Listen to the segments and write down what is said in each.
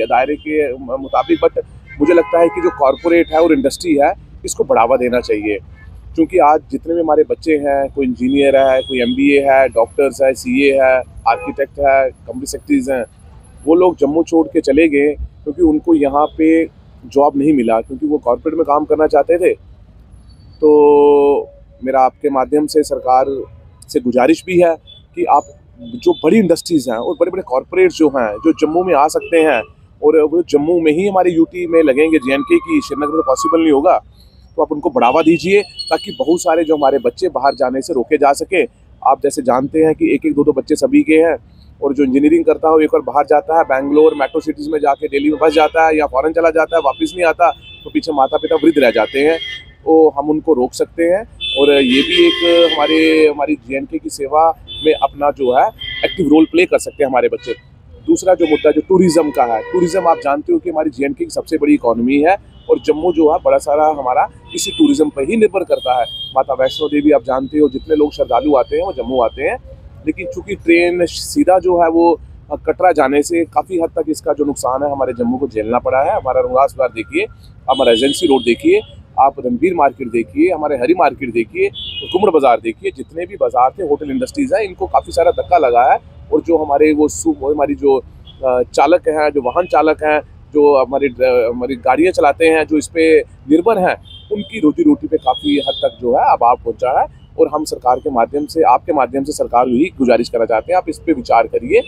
दायरे के मुताबिक, बट मुझे लगता है कि जो कॉरपोरेट है और इंडस्ट्री है इसको बढ़ावा देना चाहिए। क्योंकि आज जितने भी हमारे बच्चे हैं, कोई इंजीनियर है, कोई MBA है, डॉक्टर्स है, CA है, आर्किटेक्ट है, कंपनी सेक्रेटरीज हैं, वो लोग जम्मू छोड़ के चले गए क्योंकि उनको यहाँ पे जॉब नहीं मिला, क्योंकि वो कॉरपोरेट में काम करना चाहते थे। तो मेरा आपके माध्यम से सरकार से गुजारिश भी है कि आप जो बड़ी इंडस्ट्रीज़ हैं और बड़े बड़े कॉरपोरेट जो हैं, जो जम्मू में आ सकते हैं और वो जम्मू में ही हमारे UT में लगेंगे, JNK की, श्रीनगर में पॉसिबल नहीं होगा, तो आप उनको बढ़ावा दीजिए ताकि बहुत सारे जो हमारे बच्चे बाहर जाने से रोके जा सके। आप जैसे जानते हैं कि एक एक दो दो बच्चे सभी के हैं, और जो इंजीनियरिंग करता है एक और बाहर जाता है, बैंगलोर मेट्रो सिटीज़ में जाके दिल्ली में बस जाता है या फ़ॉरेन चला जाता है, वापस नहीं आता, तो पीछे माता पिता वृद्ध रह जाते हैं। तो हम उनको रोक सकते हैं, और ये भी एक हमारी JNK की सेवा में अपना जो है एक्टिव रोल प्ले कर सकते हैं हमारे बच्चे। दूसरा जो मुद्दा जो टूरिज़्म का है, टूरिज़्म आप जानते हो कि हमारी JNK की सबसे बड़ी इकॉनमी है, और जम्मू जो है बड़ा सारा हमारा इसी टूरिज़्म पर ही निर्भर करता है। माता वैष्णो देवी आप जानते हो, जितने लोग श्रद्धालु आते हैं वो जम्मू आते हैं, लेकिन चूंकि ट्रेन सीधा जो है वो कटरा जाने से काफ़ी हद तक इसका जो नुकसान है हमारे जम्मू को झेलना पड़ा है। हमारा रंगास बाजार देखिए, हमारा एजेंसी रोड देखिए, आप रणवीर मार्केट देखिए, हमारे हरी मार्केट देखिए, कुमड़ बाज़ार देखिए, जितने भी बाज़ार थे, होटल इंडस्ट्रीज़ हैं, इनको काफ़ी सारा धक्का लगा है। और जो हमारे हमारी जो चालक हैं, जो वाहन चालक हैं, जो हमारी गाड़ियाँ चलाते हैं, जो इस पर निर्भर हैं, उनकी रोजी रोटी पे काफ़ी हद तक जो है अभाव पहुँचा है। और हम सरकार के माध्यम से, आपके माध्यम से सरकार यही गुजारिश करना चाहते हैं, आप इस पर विचार करिए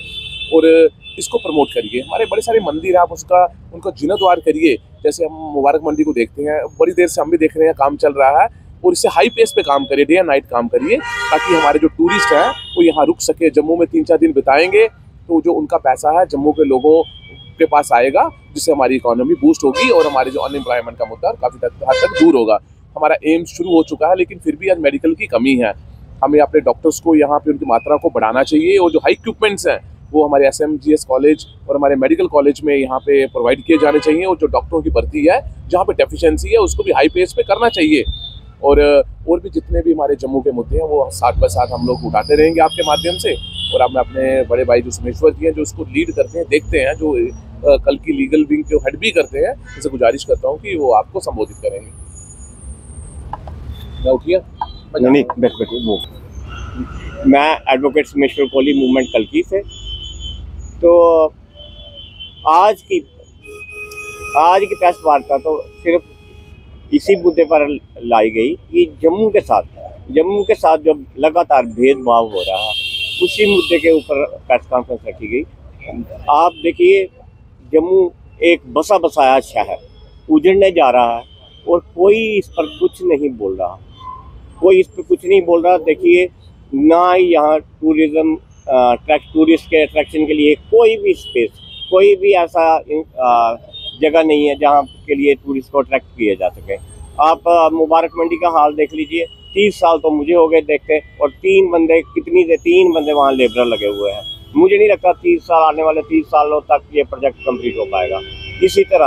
और इसको प्रमोट करिए। हमारे बड़े सारे मंदिर हैं, आप उनका जीर्णोद्धार करिए। जैसे हम मुबारक मंडी को देखते हैं, बड़ी देर से हम भी देख रहे हैं, काम चल रहा है, और इससे हाई पेस पे काम करिए, डे एंड नाइट काम करिए, ताकि हमारे जो टूरिस्ट हैं वो यहाँ रुक सके। जम्मू में 3-4 दिन बिताएंगे तो जो उनका पैसा है जम्मू के लोगों के पास आएगा, जिससे हमारी इकोनॉमी बूस्ट होगी और हमारे जो अनएम्प्लॉयमेंट का मुद्दा काफ़ी हद तक दूर होगा। हमारा एम्स शुरू हो चुका है, लेकिन फिर भी आज मेडिकल की कमी है। हमें अपने डॉक्टर्स को यहाँ पे उनकी मात्रा को बढ़ाना चाहिए, और जो हाई इक्विपमेंट्स हैं वो हमारे SMGS कॉलेज और हमारे मेडिकल कॉलेज में यहाँ पे प्रोवाइड किए जाने चाहिए। और जो डॉक्टरों की भर्ती है, जहाँ पे डेफिशिएंसी है, उसको भी हाई पेस पे करना चाहिए। और भी जितने भी हमारे जम्मू के मुद्दे हैं वो साथ बाय साथ हम लोग उठाते रहेंगे आपके माध्यम से। और अब मैं अपने बड़े भाई जो सुमेश्वर जी हैं, जो उसको लीड करते हैं, देखते हैं, जो कल की लीगल विंग के हेड भी करते हैं, उनसे गुजारिश करता हूँ कि वो आपको संबोधित करेंगे। मैं उठिए नहीं, मैं एडवोकेट सुमेश्वर कोहली, मूवमेंट कल्की से। तो आज की प्रेस वार्ता तो सिर्फ इसी मुद्दे पर लाई गई कि जम्मू के साथ जो लगातार भेदभाव हो रहा है, उसी मुद्दे के ऊपर प्रेस कॉन्फ्रेंस रखी गई। आप देखिए, जम्मू एक बसा बसाया शहर उजड़ने जा रहा है और कोई इस पर कुछ नहीं बोल रहा। देखिए, ना ही यहाँ टूरिस्ट के अट्रैक्शन के लिए कोई भी स्पेस, कोई भी ऐसा जगह नहीं है जहाँ के लिए टूरिस्ट को अट्रैक्ट किया जा सके। आप मुबारक मंडी का हाल देख लीजिए, 30 साल तो मुझे हो गए देखते, और 3 बंदे वहाँ लेबर लगे हुए हैं। मुझे नहीं लगता आने वाले 30 सालों तक ये प्रोजेक्ट कंप्लीट हो पाएगा। इसी तरह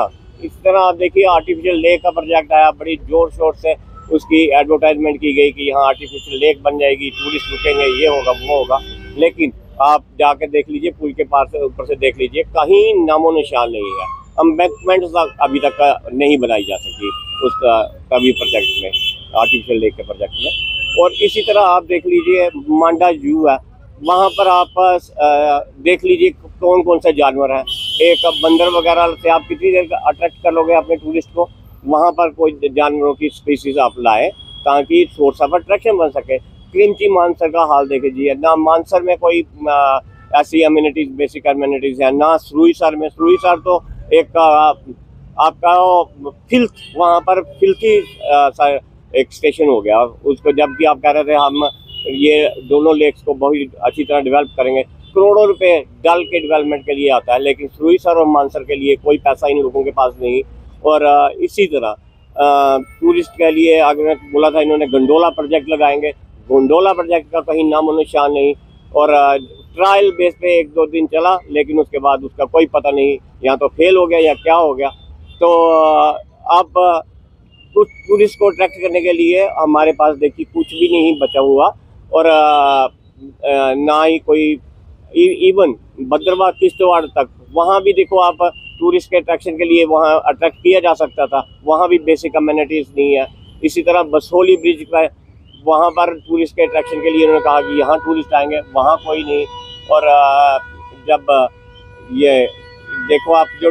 आप देखिए, आर्टिफिशियल लेक का प्रोजेक्ट आया, बड़ी जोर शोर से उसकी एडवर्टाइजमेंट की गई कि यहाँ आर्टिफिशियल लेक बन जाएगी, टूरिस्ट रुकेंगे, ये होगा वो होगा। लेकिन आप जाके देख लीजिए, पुल के पार से ऊपर से देख लीजिए, कहीं नामो निशान नहीं है। एम्बैंकमेंट अभी तक नहीं बनाई जा सकी उसका कभी प्रोजेक्ट में, आर्टिफिशियल लेक के प्रोजेक्ट में। और इसी तरह आप देख लीजिए, मांडा जू है, वहाँ पर आप देख लीजिए कौन से जानवर हैं। एक बंदर वगैरह से आप कितनी देर अट्रैक्ट कर लोगे अपने टूरिस्ट को। वहाँ पर कोई जानवरों की स्पीसीज आप लाए ताकि सोर्स ऑफ अट्रैक्शन बन सके। क्रिंची मानसर का हाल देख लीजिए, ना मानसर में कोई ऐसी अम्यूनिटीज, बेसिक अम्यूनिटीज है, ना सुरुईसर में। सुरुईसर तो एक आपका फिल्थ, वहाँ पर फिल्थी एक स्टेशन हो गया उसको। जबकि आप कह रहे थे हम ये दोनों लेक्स को बहुत अच्छी तरह डेवलप करेंगे, करोड़ों रुपए डल के डेवलपमेंट के लिए आता है, लेकिन सुरुईसर और मानसर के लिए कोई पैसा इन लोगों के पास नहीं। और इसी तरह टूरिस्ट के लिए आगे बोला था इन्होंने गंडोला प्रोजेक्ट लगाएंगे, गंडोला प्रोजेक्ट का कहीं नामो निशान नहीं। और ट्रायल बेस पे 1-2 दिन चला, लेकिन उसके बाद उसका कोई पता नहीं, या तो फेल हो गया या क्या हो गया। तो अब कुछ टूरिस्ट को अट्रैक्ट करने के लिए हमारे पास देखिए कुछ भी नहीं बचा हुआ। और ना ही कोई, इवन भद्रवाह किश्तवाड़ तक, वहाँ भी देखो आप टूरिस्ट के अट्रैक्शन के लिए वहाँ अट्रैक्ट किया जा सकता था, वहाँ भी बेसिक अमेनिटीज़ नहीं है। इसी तरह बसोली ब्रिज का वहाँ पर टूरिस्ट के अट्रैक्शन के लिए उन्होंने कहा कि यहाँ टूरिस्ट आएंगे, वहाँ कोई नहीं। और जब ये देखो आप जो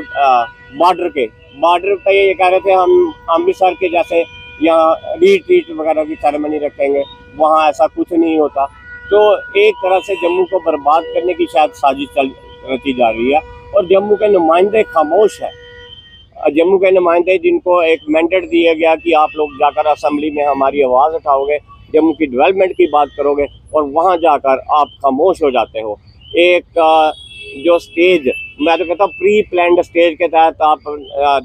बॉर्डर पे ये कह रहे थे हम अमृतसर के जैसे यहाँ रीट्रीट वगैरह की सेरेमनी रखेंगे, वहाँ ऐसा कुछ नहीं होता। तो एक तरह से जम्मू को बर्बाद करने की शायद साजिश रची जा रही है। और जम्मू के नुमाइंदे खामोश है। जम्मू के नुमाइंदे जिनको एक मैंडेट दिया गया कि आप लोग जाकर असेंबली में हमारी आवाज़ उठाओगे, जम्मू की डेवलपमेंट की बात करोगे, और वहाँ जाकर आप खामोश हो जाते हो। एक जो स्टेज, मैं तो कहता हूँ प्री प्लान्ड स्टेज के तहत आप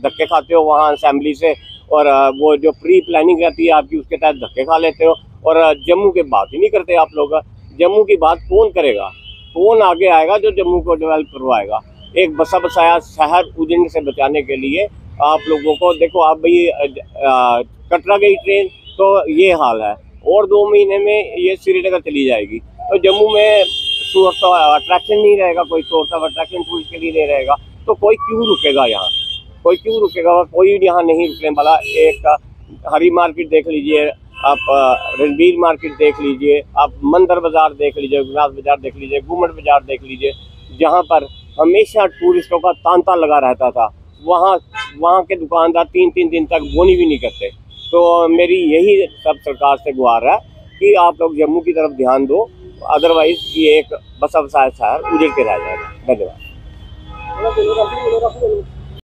धक्के खाते हो वहाँ असेंबली से, और वो जो प्री प्लानिंग रहती है आपकी उसके तहत धक्के खा लेते हो, और जम्मू की बात ही नहीं करते आप लोग। जम्मू की बात कौन करेगा? कौन आगे आएगा जो जम्मू को डेवलप करवाएगा? एक बसा बसाया शहर उजड़ने से बचाने के लिए आप लोगों को देखो, आप भाई कटरा गई ट्रेन तो ये हाल है, और 2 महीने में ये श्रीनगर चली जाएगी। तो जम्मू में सोर्स ऑफ अट्रैक्शन नहीं रहेगा, कोई सोर्स ऑफ अट्रैक्शन टूरिस्ट के लिए नहीं रहेगा, तो कोई क्यों रुकेगा यहाँ? कोई क्यों रुकेगा? कोई यहाँ नहीं रुकने वाला। एक हरी मार्केट देख लीजिए आप, रणबीर मार्केट देख लीजिए आप, मंदिर बाज़ार देख लीजिए, गुजरात बाज़ार देख लीजिए, घूमट बाज़ार देख लीजिए, जहाँ पर हमेशा टूरिस्टों का तांता लगा रहता था। वहाँ के दुकानदार 3-3 दिन तक बोनी भी नहीं करते। तो मेरी यही सब सरकार से गुहार है कि आप लोग जम्मू की तरफ ध्यान दो, अदरवाइज ये एक बसा बसाया शहर उजड़ के रह जाएगा। धन्यवाद।